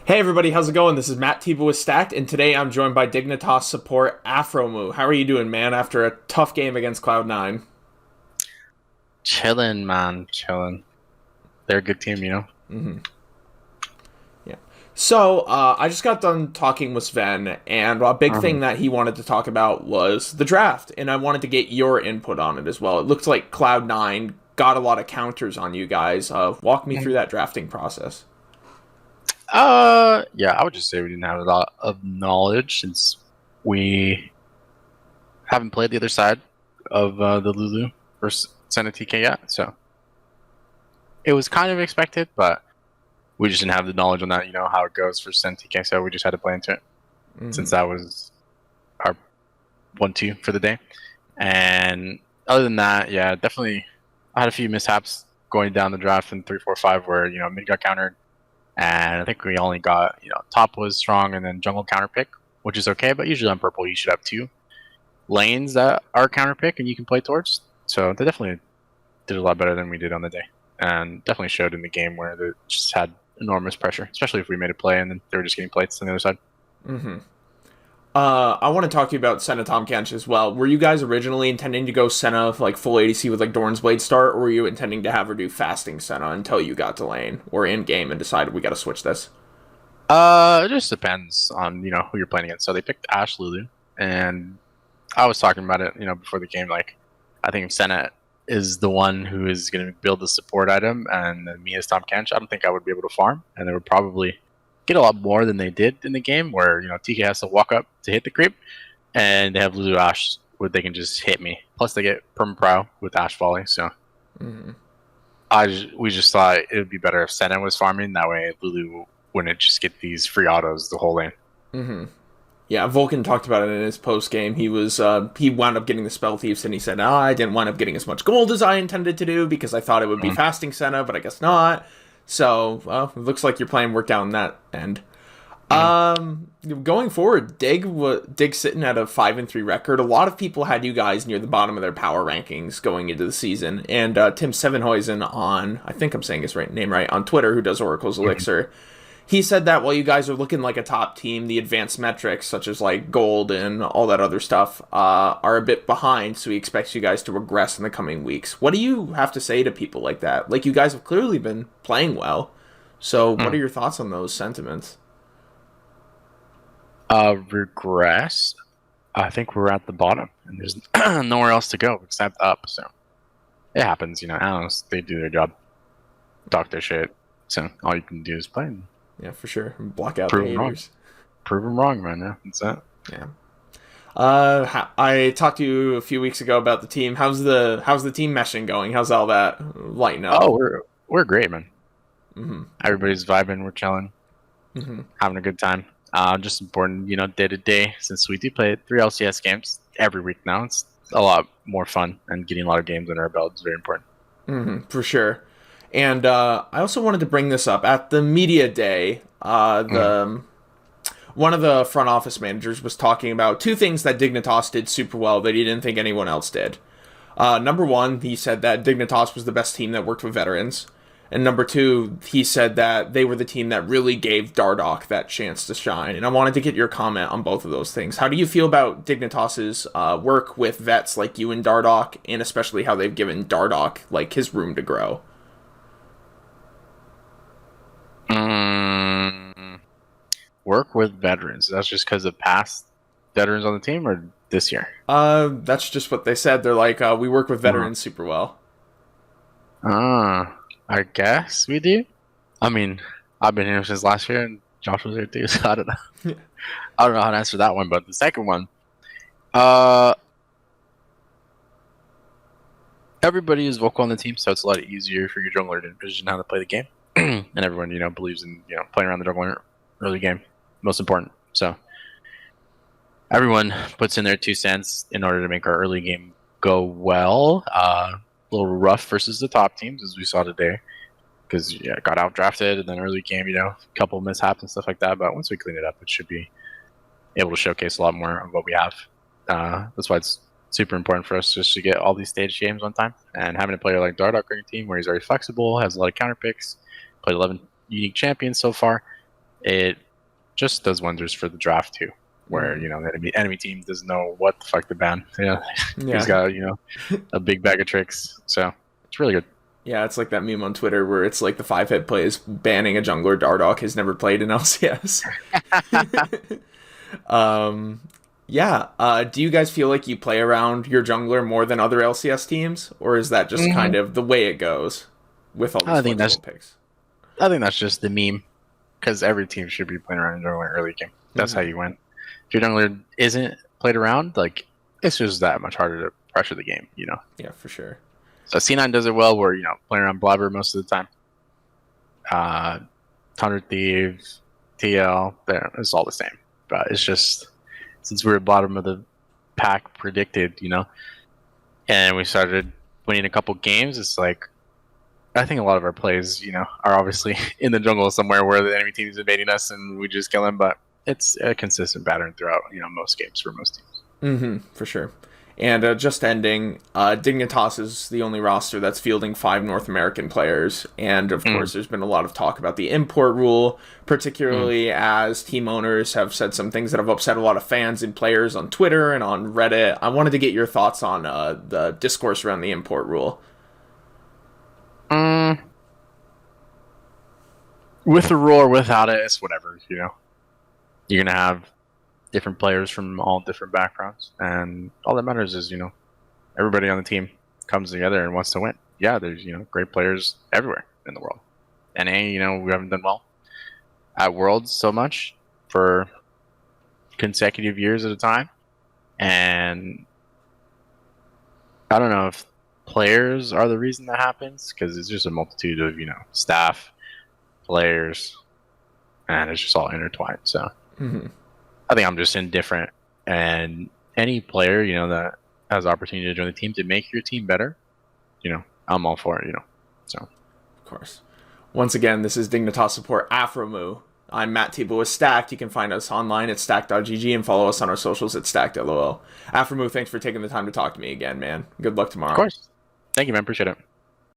Hey everybody, how's it going? This is Matt Tebow with Stacked, and today I'm joined by Dignitas support Aphromoo. How are you doing, man, after a tough game against Cloud9? Chilling, man, chilling. They're a good team. Mm-hmm. Yeah. So, I just got done talking with Sven, and a big Uh-huh. thing that he wanted to talk about was the draft, and I wanted to get your input on it as well. It looks like Cloud9 got a lot of counters on you guys. Walk me through Mhm. that drafting process. Yeah, I would just say we didn't have a lot of knowledge since we haven't played the other side of the Lulu versus Senna TK yet. So it was kind of expected, but we just didn't have the knowledge on that. You know how it goes for Senna TK, so we just had to play into it Mm-hmm. since that was our 1-2 for the day. And other than that, yeah, definitely I had a few mishaps going down the draft in 3-4-5 where mid got countered. And I think we only got, top was strong and then jungle counter pick, which is okay, but usually on purple you should have two lanes that are counter pick and you can play towards. So they definitely did a lot better than we did on the day. And definitely showed in the game where they just had enormous pressure, especially if we made a play and then they were just getting plates on the other side. Mm-hmm. I want to talk to you about Senna Tom Kench as well. Were you guys originally intending to go Senna like full ADC with like Dorn's Blade start, or were you intending to have her do fasting Senna until you got to lane or in game and decided we got to switch this? It just depends on, who you're playing against. So they picked Ash Lulu and I was talking about it, before the game. Like, I think Senna is the one who is going to build the support item, and then me as Tom Kench, I don't think I would be able to farm, and they would probably get a lot more than they did in the game, where TK has to walk up to hit the creep, and they have Lulu Ash where they can just hit me. Plus, they get perm prow with Ash volley. So Mm-hmm. we just thought it would be better if Senna was farming. That way, Lulu wouldn't just get these free autos the whole lane. Mm-hmm. Yeah, Vulcan talked about it in his post game. He wound up getting the spell thieves, and he said, "Ah, I didn't wind up getting as much gold as I intended to do because I thought it would be Mhm. fasting Senna, but I guess not." So, well, it looks like your plan worked out in that end. Mhm. Going forward, Dig sitting at a 5-3 record. A lot of people had you guys near the bottom of their power rankings going into the season, and Tim Sevenhuizen on, I think I'm saying his name right, on Twitter, who does Oracle's Mhm. Elixir, he said that while you guys are looking like a top team, the advanced metrics such as like gold and all that other stuff are a bit behind. So he expects you guys to regress in the coming weeks. What do you have to say to people like that? Like, you guys have clearly been playing well. So what are Mhm. your thoughts on those sentiments? Regress. I think we're at the bottom, and there's nowhere else to go except up. So it happens, Analysts, they do their job, talk their shit. So all you can do is play and Yeah, for sure. Block out the prove them wrong. haters. Prove them wrong, man. Yeah, that's it. Yeah. I talked to you a few weeks ago about the team. How's the team meshing going? How's all that lighting up? Oh, we're great, man. Mm-hmm. Everybody's vibing. We're chilling, Mm-hmm. having a good time. Just important, day to day. Since we do play 3 LCS games every week now, it's a lot more fun, and getting a lot of games under our belt is very important. Mm-hmm. For sure. And I also wanted to bring this up at the media day. Mm. The One of the front office managers was talking about two things that Dignitas did super well that he didn't think anyone else did. Number one, he said that Dignitas was the best team that worked with veterans. And number two, he said that they were the team that really gave Dardoch that chance to shine. And I wanted to get your comment on both of those things. How do you feel about Dignitas's work with vets like you and Dardoch, and especially how they've given Dardoch like his room to grow? Mm. Work with veterans. That's just because of past veterans on the team, or this year. That's just what they said. They're like, we work with Uh, veterans super well. I guess we do. I mean, I've been here since last year, and Josh was here too, so I don't know. I don't know how to answer that one, but the second one, uh, everybody is vocal on the team, so it's a lot easier for your jungler to envision how to play the game, and everyone believes in playing around the jungler early game, most important. So everyone puts in their 2 cents in order to make our early game go well. A little rough versus the top teams, as we saw today, because got out drafted, and then early game, a couple mishaps and stuff like that. But once we clean it up, it should be able to showcase a lot more of what we have. That's why it's super important for us just to get all these stage games on time. And having a player like Dardoch on your team, where he's very flexible, has a lot of counter picks, played 11 unique champions so far, it just does wonders for the draft too, where the enemy team doesn't know what the fuck to ban. Yeah, he's got a big bag of tricks, so it's really good. Yeah, it's like that meme on Twitter where it's like the 5-hit plays banning a jungler Dardoch has never played in LCS. Yeah. Do you guys feel like you play around your jungler more than other LCS teams, or is that just kind of the way it goes with all these flexible picks? I think that's just the meme, because every team should be playing around in jungler early game. That's how you win. If your jungler isn't played around, like, it's just that much harder to pressure the game, Yeah, for sure. So C9 does it well, where playing around Blabber most of the time. 100 Thieves, TL, it's all the same. But it's just, since we were bottom of the pack predicted, and we started winning a couple games, it's like, I think a lot of our plays, are obviously in the jungle somewhere where the enemy team is invading us and we just kill them. But it's a consistent pattern throughout, most games for most teams. For sure. And just ending, Dignitas is the only roster that's fielding 5 North American players. And, of course, there's been a lot of talk about the import rule, particularly as team owners have said some things that have upset a lot of fans and players on Twitter and on Reddit. I wanted to get your thoughts on the discourse around the import rule. With the rule or without it, it's whatever, You're going to have different players from all different backgrounds, and all that matters is everybody on the team comes together and wants to win. Yeah, there's great players everywhere in the world. NA, we haven't done well at Worlds so much for consecutive years at a time, and I don't know if players are the reason that happens, because it's just a multitude of staff, players, and it's just all intertwined. So I think I'm just indifferent, and any player, that has the opportunity to join the team to make your team better, I'm all for it, so. Of course. Once again, this is Dignitas support Aphromoo. I'm Matt Tebow with Stacked. You can find us online at stacked.gg and follow us on our socials at stackedlol. Aphromoo, thanks for taking the time to talk to me again, man. Good luck tomorrow. Of course. Thank you, man. Appreciate it.